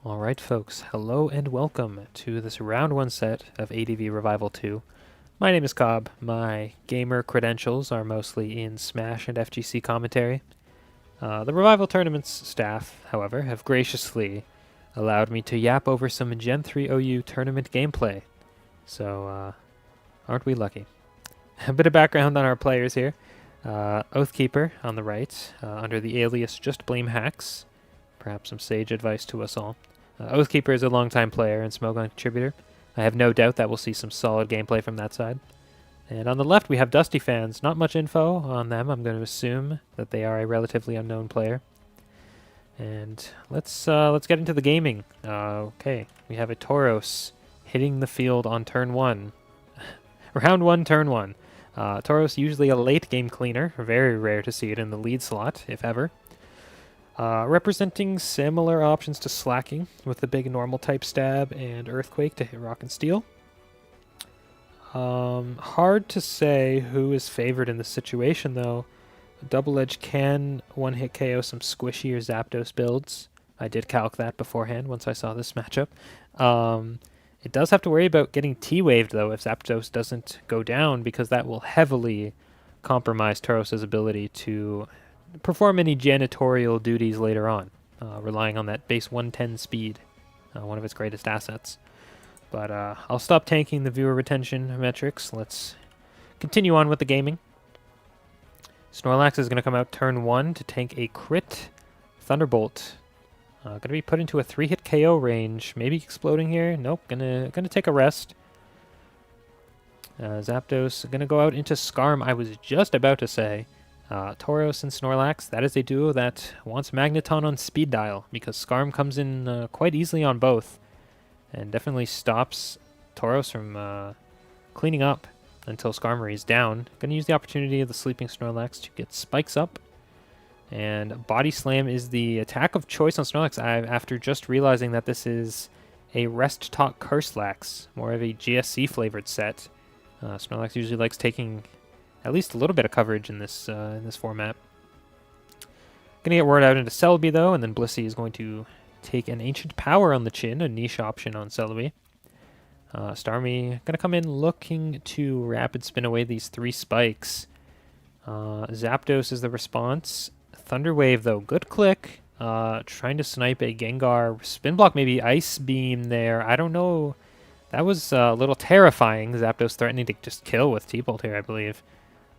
Alright folks, hello and welcome to this round 1 set of ADV Revival 2. My name is Cobb. My gamer credentials are mostly in Smash and FGC commentary. The Revival Tournament's staff, however, have graciously allowed me to yap over some Gen 3 OU tournament gameplay. So, aren't we lucky? A bit of background on our players here. Oathkeeper on the right, under the alias Just Blame Hacks. Perhaps some sage advice to us all. Oathkeeper is a longtime player and Smogon contributor. I have no doubt that we'll see some solid gameplay from that side. And on the left we have Dusty fans. Not much info on them. I'm going to assume that they are a relatively unknown player. And let's get into the gaming. Okay, we have a Tauros hitting the field on turn 1. Round 1, turn 1. Tauros usually a late game cleaner. Very rare to see it in the lead slot, if ever. Representing similar options to Slacking, with the big normal type stab and Earthquake to hit Rock and Steel. Hard to say who is favored in this situation, though. Double Edge can one-hit KO some squishy or Zapdos builds. I did calc that beforehand once I saw this matchup. It does have to worry about getting T-waved, though, if Zapdos doesn't go down, because that will heavily compromise Tauros' ability to perform any janitorial duties later on, relying on that base 110 speed, one of its greatest assets. But I'll stop tanking the viewer retention metrics. Let's continue on with the gaming. Snorlax is going to come out turn 1 to tank a crit Thunderbolt. Going to be put into a 3-hit KO range. Maybe exploding here. Nope, gonna take a rest. Zapdos going to go out into Scarm. I was just about to say Tauros and Snorlax, that is a duo that wants Magneton on speed dial, because Scarm comes in quite easily on both, and definitely stops Tauros from cleaning up until Skarmory is down. Going to use the opportunity of the sleeping Snorlax to get spikes up, and Body Slam is the attack of choice on Snorlax after just realizing that this is a Rest Talk Curselax, more of a GSC flavored set. Snorlax usually likes taking at least a little bit of coverage in this format. Gonna get word out into Celebi though, and then Blissey is going to take an Ancient Power on the chin, a niche option on Celebi. Starmie gonna come in looking to Rapid Spin away these 3 spikes. Zapdos is the response. Thunder Wave though, good click. Trying to snipe a Gengar. Spin Block, maybe Ice Beam there. I don't know. That was a little terrifying. Zapdos threatening to just kill with T-Bolt here, I believe.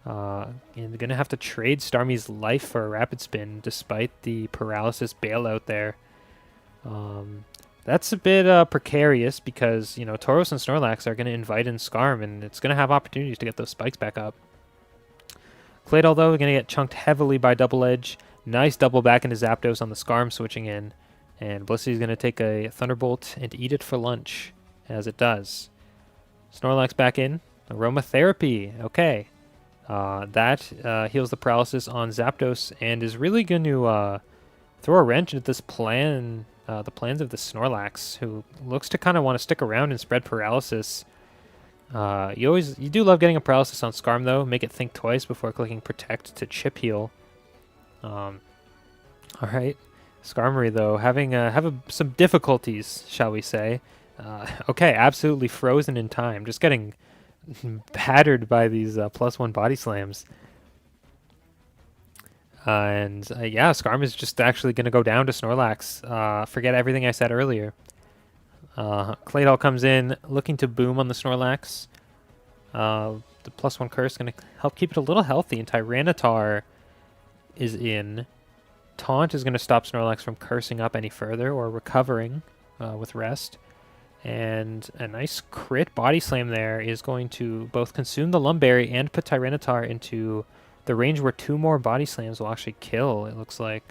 And going to have to trade Starmie's life for a Rapid Spin despite the paralysis bailout there. That's a bit precarious because, you know, Tauros and Snorlax are going to invite in Scarm, and it's going to have opportunities to get those spikes back up. Claydol, though, going to get chunked heavily by Double Edge. Nice double back into Zapdos on the Scarm switching in. And Blissey is going to take a Thunderbolt and eat it for lunch, as it does. Snorlax back in. Aromatherapy. Okay. That heals the paralysis on Zapdos and is really going to throw a wrench into this plan, the plans of the Snorlax, who looks to kind of want to stick around and spread paralysis. You do love getting a paralysis on Scarm though. Make it think twice before clicking Protect to chip heal. All right, Skarmory though having some difficulties, shall we say? Okay, absolutely frozen in time. Just getting battered by these +1 body slams. Yeah, Scarm is just actually going to go down to Snorlax. Forget everything I said earlier. Claydol comes in looking to boom on the Snorlax. The +1 curse is going to help keep it a little healthy, and Tyranitar is in. Taunt is going to stop Snorlax from cursing up any further or recovering with rest. And a nice crit body slam there is going to both consume the Lumberry and put Tyranitar into the range where 2 more body slams will actually kill, it looks like.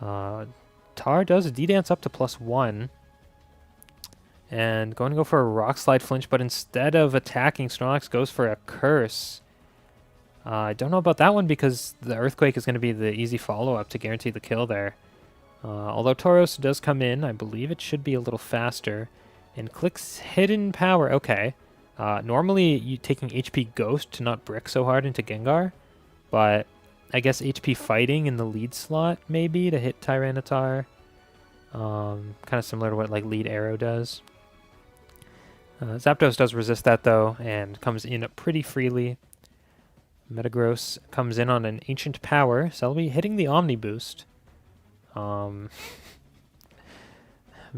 Tar does a D-Dance up to +1. And going to go for a Rock Slide flinch, but instead of attacking, Snorlax goes for a Curse. I don't know about that one because the Earthquake is going to be the easy follow-up to guarantee the kill there. Although Tauros does come in, I believe it should be a little faster. And clicks Hidden Power. Okay. Normally, you taking HP Ghost to not brick so hard into Gengar. But I guess HP Fighting in the lead slot, maybe, to hit Tyranitar. Kind of similar to what like Lead Arrow does. Zapdos does resist that though, and comes in pretty freely. Metagross comes in on an Ancient Power. Celebi hitting the Omni Boost.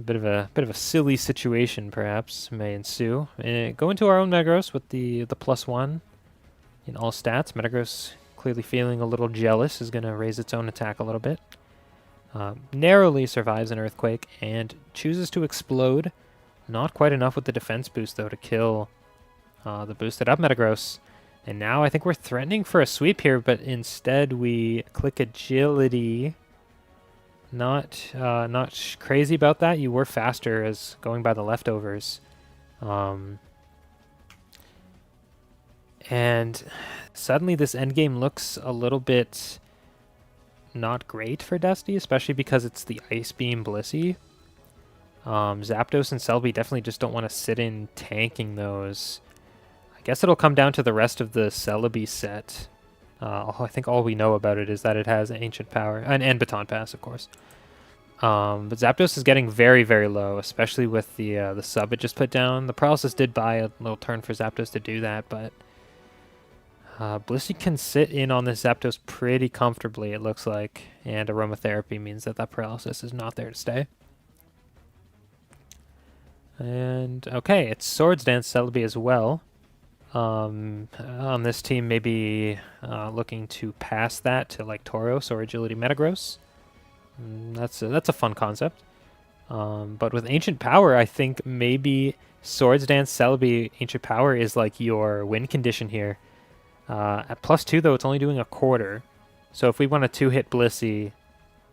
Bit of a silly situation, perhaps, may ensue. Go into our own Metagross with the +1 in all stats. Metagross, clearly feeling a little jealous, is going to raise its own attack a little bit. Narrowly survives an Earthquake and chooses to explode. Not quite enough with the defense boost, though, to kill the boosted up Metagross. And now I think we're threatening for a sweep here, but instead we click Agility. Not crazy about that. You were faster as going by the leftovers. And suddenly this endgame looks a little bit not great for Dusty, especially because it's the Ice Beam Blissey. Zapdos and Celebi definitely just don't want to sit in tanking those. I guess it'll come down to the rest of the Celebi set. I think all we know about it is that it has Ancient Power, and Baton Pass, of course. But Zapdos is getting very, very low, especially with the sub it just put down. The Paralysis did buy a little turn for Zapdos to do that, but Blissey can sit in on this Zapdos pretty comfortably, it looks like, and Aromatherapy means that that Paralysis is not there to stay. And, okay, it's Swords Dance Celebi as well. On this team, maybe looking to pass that to like Tauros or Agility Metagross. That's a fun concept. But with Ancient Power, I think maybe Swords Dance Celebi Ancient Power is like your win condition here. At +2 though, it's only doing a quarter. So if we want a 2-hit Blissey,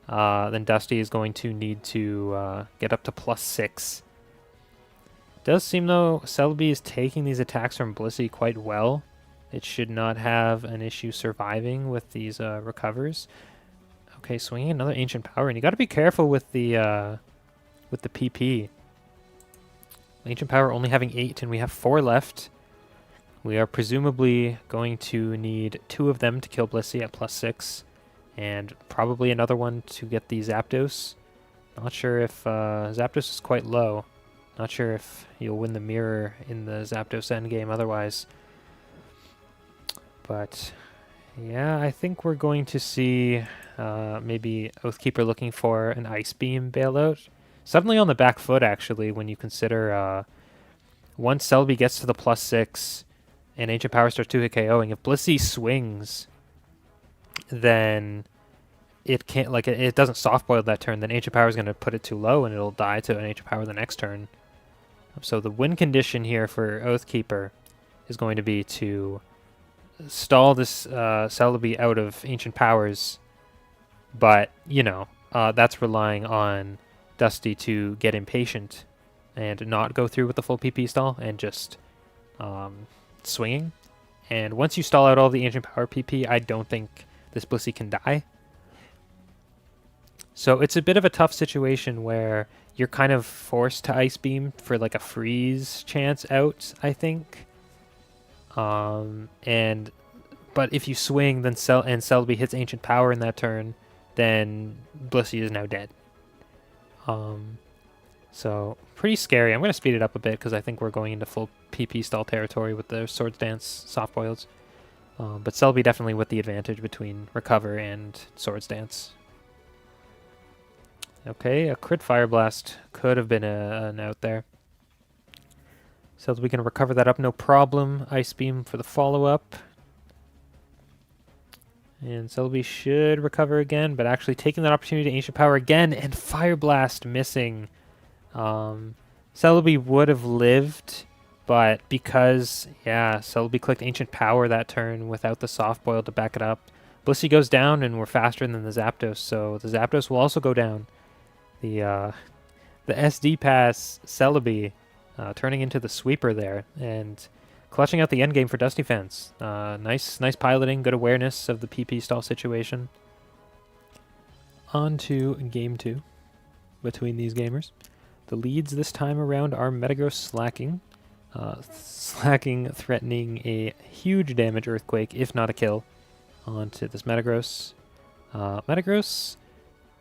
then Dusty is going to need to get up to +6. Does seem though Celebi is taking these attacks from Blissey quite well. It should not have an issue surviving with these recovers. Okay, swinging another Ancient Power, and you got to be careful with the PP. Ancient Power only having 8, and we have 4 left. We are presumably going to need 2 of them to kill Blissey at +6, and probably another one to get the Zapdos. Not sure if Zapdos is quite low. Not sure if you'll win the mirror in the Zapdos endgame otherwise. But yeah, I think we're going to see maybe Oathkeeper looking for an Ice Beam bailout. Suddenly on the back foot, actually, when you consider once Celebi gets to the +6 and Ancient Power starts 2-hit KOing, if Blissey swings, then it can't, like, it doesn't soft boil that turn, then Ancient Power is going to put it too low and it'll die to an Ancient Power the next turn. So the win condition here for Oathkeeper is going to be to stall this Celebi out of Ancient Powers, but, you know, that's relying on Dusty to get impatient and not go through with the full PP stall and just swinging. And once you stall out all the Ancient Power PP, I don't think this Blissey can die. So it's a bit of a tough situation where you're kind of forced to Ice Beam for like a freeze chance out, I think. But if you swing, then Celebi hits Ancient Power in that turn, then Blissey is now dead. So pretty scary. I'm going to speed it up a bit because I think we're going into full PP stall territory with the Swords Dance soft boils. But Celebi definitely with the advantage between Recover and Swords Dance. Okay, a crit Fire Blast could have been an out there. So we can recover that up, no problem. Ice Beam for the follow-up. And Celebi should recover again, but actually taking that opportunity to Ancient Power again, and Fire Blast missing. Celebi would have lived, but because, yeah, Celebi clicked Ancient Power that turn without the Soft Boil to back it up, Blissey goes down, and we're faster than the Zapdos, so the Zapdos will also go down. The SD Pass Celebi turning into the sweeper there, and clutching out the endgame for Dusty fans. Nice piloting, good awareness of the PP stall situation. On to Game 2 between these gamers. The leads this time around are Metagross slacking. Slacking threatening a huge damage Earthquake, if not a kill, onto this Metagross. Metagross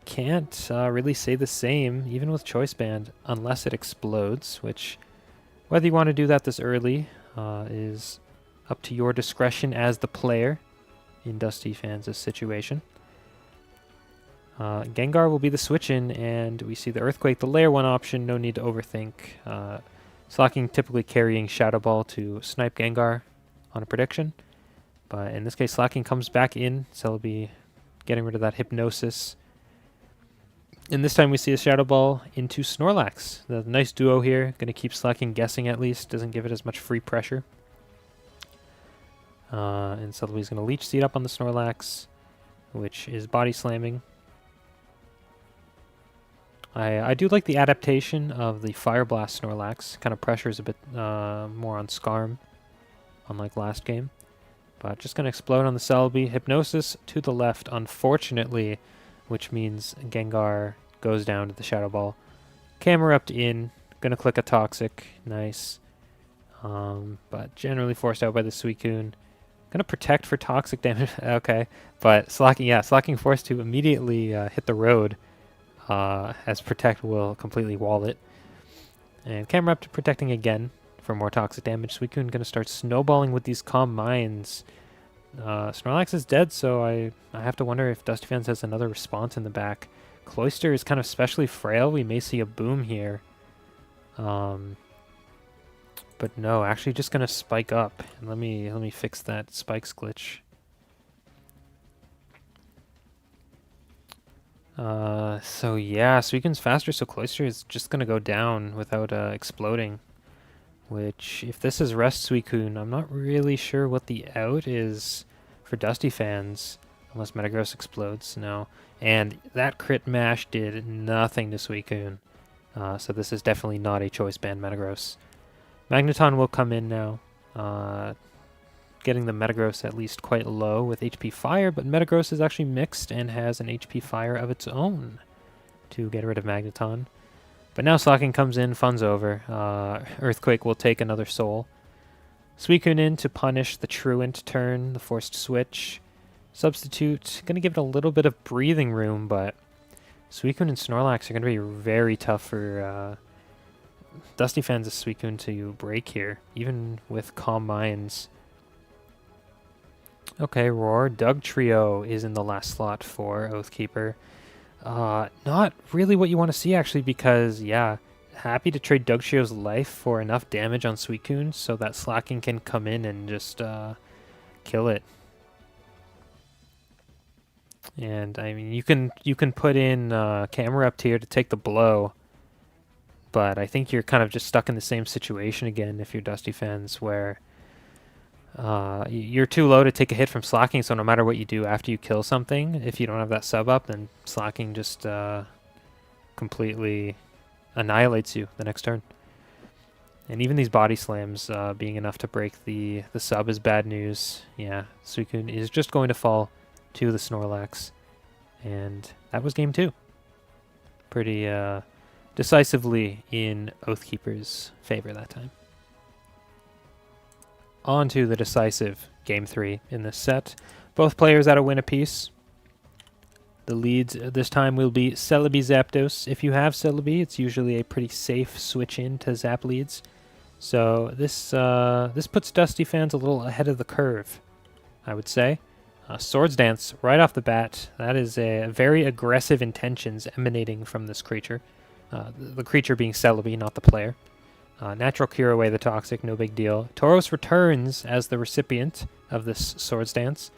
can't really say the same, even with Choice Band, unless it explodes, which, whether you want to do that this early, is up to your discretion as the player in Dusty Fans' situation. Gengar will be the switch-in, and we see the Earthquake, the Layer 1 option, no need to overthink. Slacking typically carrying Shadow Ball to snipe Gengar on a prediction, but in this case Slacking comes back in, Celebi getting rid of that Hypnosis. And this time we see a Shadow Ball into Snorlax. The nice duo here, going to keep Slacking guessing at least, doesn't give it as much free pressure. And Celebi's going to Leech Seed up on the Snorlax, which is body slamming. I do like the adaptation of the Fire Blast Snorlax. Kind of pressures a bit more on Skarm, unlike last game. But just going to explode on the Celebi. Hypnosis to the left, unfortunately, which means Gengar goes down to the Shadow Ball. Camerupt in, going to click a Toxic. Nice. But generally forced out by the Suicune. Going to protect for Toxic damage. Okay. But Slacking forced to immediately hit the road. As Protect will completely wall it. And Camerupt protecting again for more toxic damage. Suicune going to start snowballing with these Calm Minds. Snorlax is dead, so I have to wonder if Dusty Fans has another response in the back. Cloyster is kind of especially frail. We may see a boom here. But no, actually just going to spike up. And let me fix that spikes glitch. So yeah, Suicune's faster, so Cloyster is just going to go down without exploding. Which, if this is Rest Suicune, I'm not really sure what the out is for Dusty Fans, unless Metagross explodes. No. And that crit mash did nothing to Suicune. So this is definitely not a Choice Band Metagross. Magneton will come in now. Getting the Metagross at least quite low with HP Fire, but Metagross is actually mixed and has an HP Fire of its own to get rid of Magneton. But now Slacking comes in, fun's over. Earthquake will take another soul. Suicune in to punish the Truant turn, the forced switch. Substitute, going to give it a little bit of breathing room, but Suicune and Snorlax are going to be very tough for Dusty Fans' Suicune to break here, even with Calm Minds. Okay, Roar. Doug Trio is in the last slot for Oathkeeper. Not really what you want to see, actually, because, yeah, happy to trade Doug Trio's life for enough damage on Suicune so that Slacking can come in and just kill it. And, I mean, you can put in Camerupt here to take the blow, but I think you're kind of just stuck in the same situation again if you're Dusty Fans, where you're too low to take a hit from Slacking, so no matter what you do after you kill something, if you don't have that sub up, then Slacking just completely annihilates you the next turn. And even these body slams being enough to break the sub is bad news. Yeah, Suicune is just going to fall to the Snorlax. And that was game 2. Pretty decisively in Oathkeeper's favor that time. On to the decisive Game 3 in this set. Both players at a win apiece. The leads this time will be Celebi Zapdos. If you have Celebi, it's usually a pretty safe switch in to Zap leads. So this puts Dusty Fans a little ahead of the curve, I would say. Swords Dance right off the bat. That is a very aggressive intentions emanating from this creature. The creature being Celebi, not the player. Natural Cure away the Toxic, no big deal. Tauros returns as the recipient of this Swords Dance.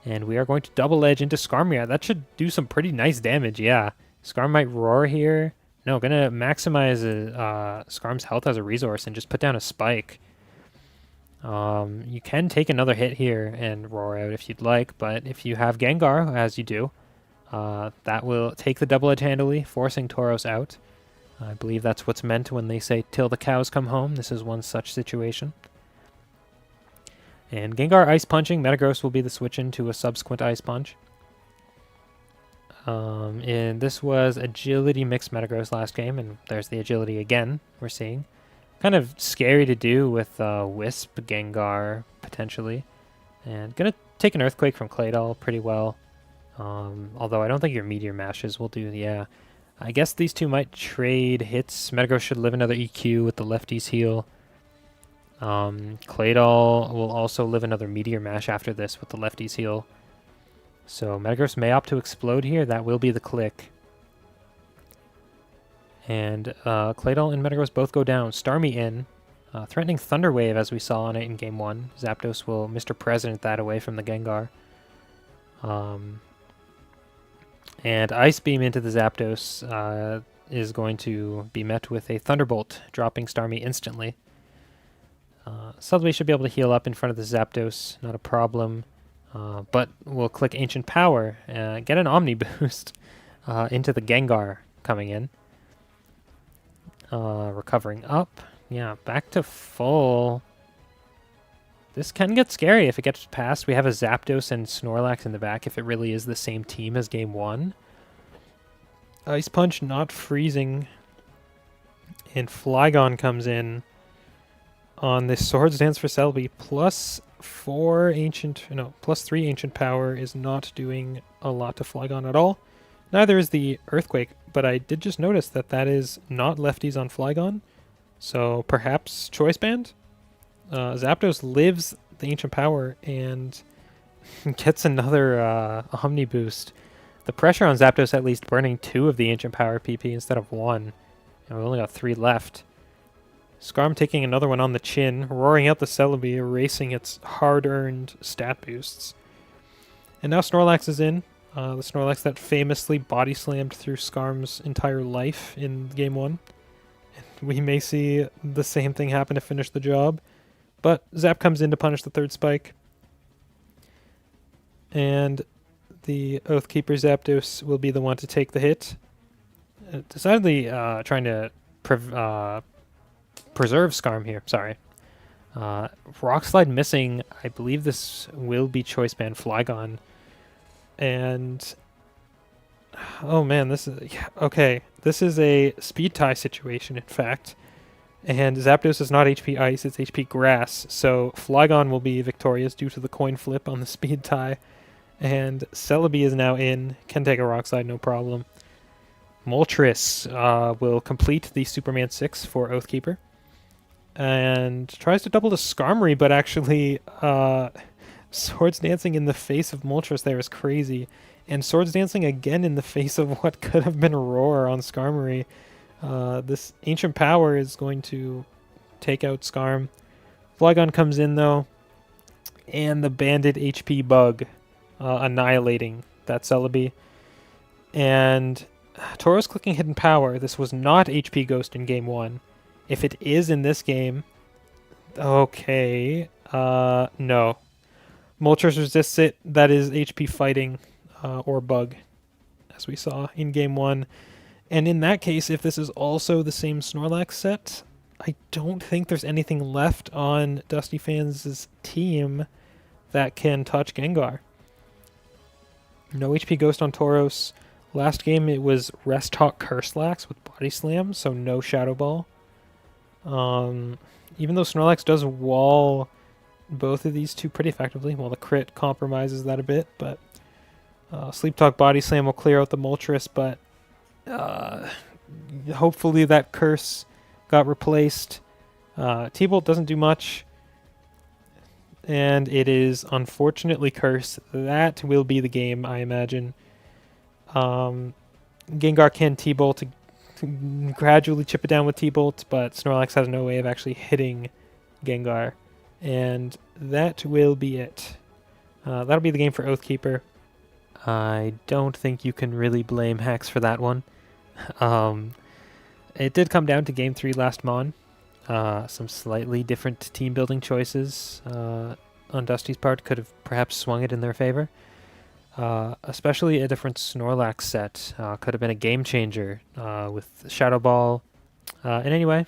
And we are going to double edge into Skarmory. That should do some pretty nice damage, yeah. Skarm might roar here. No, gonna maximize Skarm's health as a resource and just put down a spike. You can take another hit here and roar out if you'd like, but if you have Gengar, as you do, that will take the double edge handily, forcing Tauros out. I believe that's what's meant when they say, till the cows come home. This is one such situation. And Gengar Ice Punching. Metagross will be the switch into a subsequent Ice Punch. And this was Agility mixed Metagross last game, and there's the Agility again we're seeing. Kind of scary to do with Wisp Gengar, potentially. And gonna take an Earthquake from Claydol pretty well. Although I don't think your Meteor Mashes will do, yeah. I guess these two might trade hits. Metagross should live another EQ with the lefty's heal. Claydol will also live another Meteor Mash after this with the lefty's heal. So Metagross may opt to explode here. That will be the click. And Claydol and Metagross both go down. Starmie in. Threatening Thunder Wave as we saw on it in Game 1. Zapdos will Mr. President that away from the Gengar. And Ice Beam into the Zapdos is going to be met with a Thunderbolt, dropping Starmie instantly. Celebi should be able to heal up in front of the Zapdos, not a problem. But we'll click Ancient Power, get an Omni Boost into the Gengar coming in. Recovering up. Yeah, back to full. This can get scary if it gets past. We have a Zapdos and Snorlax in the back if it really is the same team as Game 1. Ice Punch not freezing. And Flygon comes in on this Swords Dance for Celebi. +3 Ancient Power is not doing a lot to Flygon at all. Neither is the Earthquake, but I did just notice that that is not lefties on Flygon. So perhaps Choice Band? Zapdos lives the Ancient Power and gets another Omni Boost. The pressure on Zapdos at least burning 2 of the Ancient Power PP instead of 1. And we only got 3 left. Scarm taking another one on the chin, roaring out the Celebi, erasing its hard-earned stat boosts. And now Snorlax is in. The Snorlax that famously body slammed through Scarm's entire life in Game 1. We may see the same thing happen to finish the job. But Zap comes in to punish the third spike. And the Oathkeeper Zapdos will be the one to take the hit. Decidedly trying to preserve Scarm here. Sorry. Rock Slide missing. I believe this will be Choice Band Flygon. And oh man, this is okay. This is a speed tie situation, in fact. And Zapdos is not HP Ice, it's HP Grass. So Flygon will be victorious due to the coin flip on the speed tie. And Celebi is now in, can take a Rock Slide, no problem. Moltres will complete the Superman 6 for Oathkeeper. And tries to double the Skarmory, but actually Swords Dancing in the face of Moltres there is crazy. And Swords Dancing again in the face of what could have been Roar on Skarmory. This Ancient Power is going to take out Scarm. Flygon comes in though. And the Banded HP Bug annihilating that Celebi. And Tauros clicking Hidden Power. This was not HP Ghost in Game 1. If it is in this game, okay, no. Moltres resists it. That is HP Fighting or Bug, as we saw in Game 1. And in that case, if this is also the same Snorlax set, I don't think there's anything left on Dusty Fans' team that can touch Gengar. No HP Ghost on Tauros. Last game it was Rest Hawk Curslax with Body Slam, so no Shadow Ball. Even though Snorlax does wall both of these two pretty effectively, well, the crit compromises that a bit, but Sleep Talk Body Slam will clear out the Moltres, but hopefully that curse got replaced. T-Bolt doesn't do much, and it is unfortunately Curse. That will be the game, I imagine. Gengar can T-Bolt to gradually chip it down with T-Bolt, but Snorlax has no way of actually hitting Gengar. And that will be it. That'll be the game for Oathkeeper. I don't think you can really blame Hex for that one. It did come down to Game 3 last Mon. Some slightly different team building choices on Dusty's part could have perhaps swung it in their favor. Especially a different Snorlax set could have been a game changer with Shadow Ball. And anyway,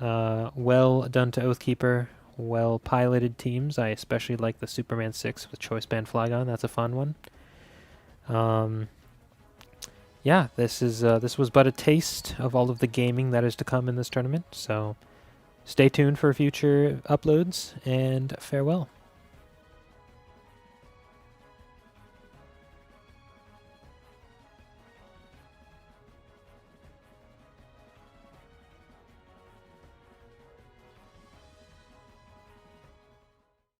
well done to Oathkeeper. Well piloted teams. I especially like the Superman 6 with Choice Band Flygon. That's a fun one. Yeah, this was but a taste of all of the gaming that is to come in this tournament. So stay tuned for future uploads, and farewell.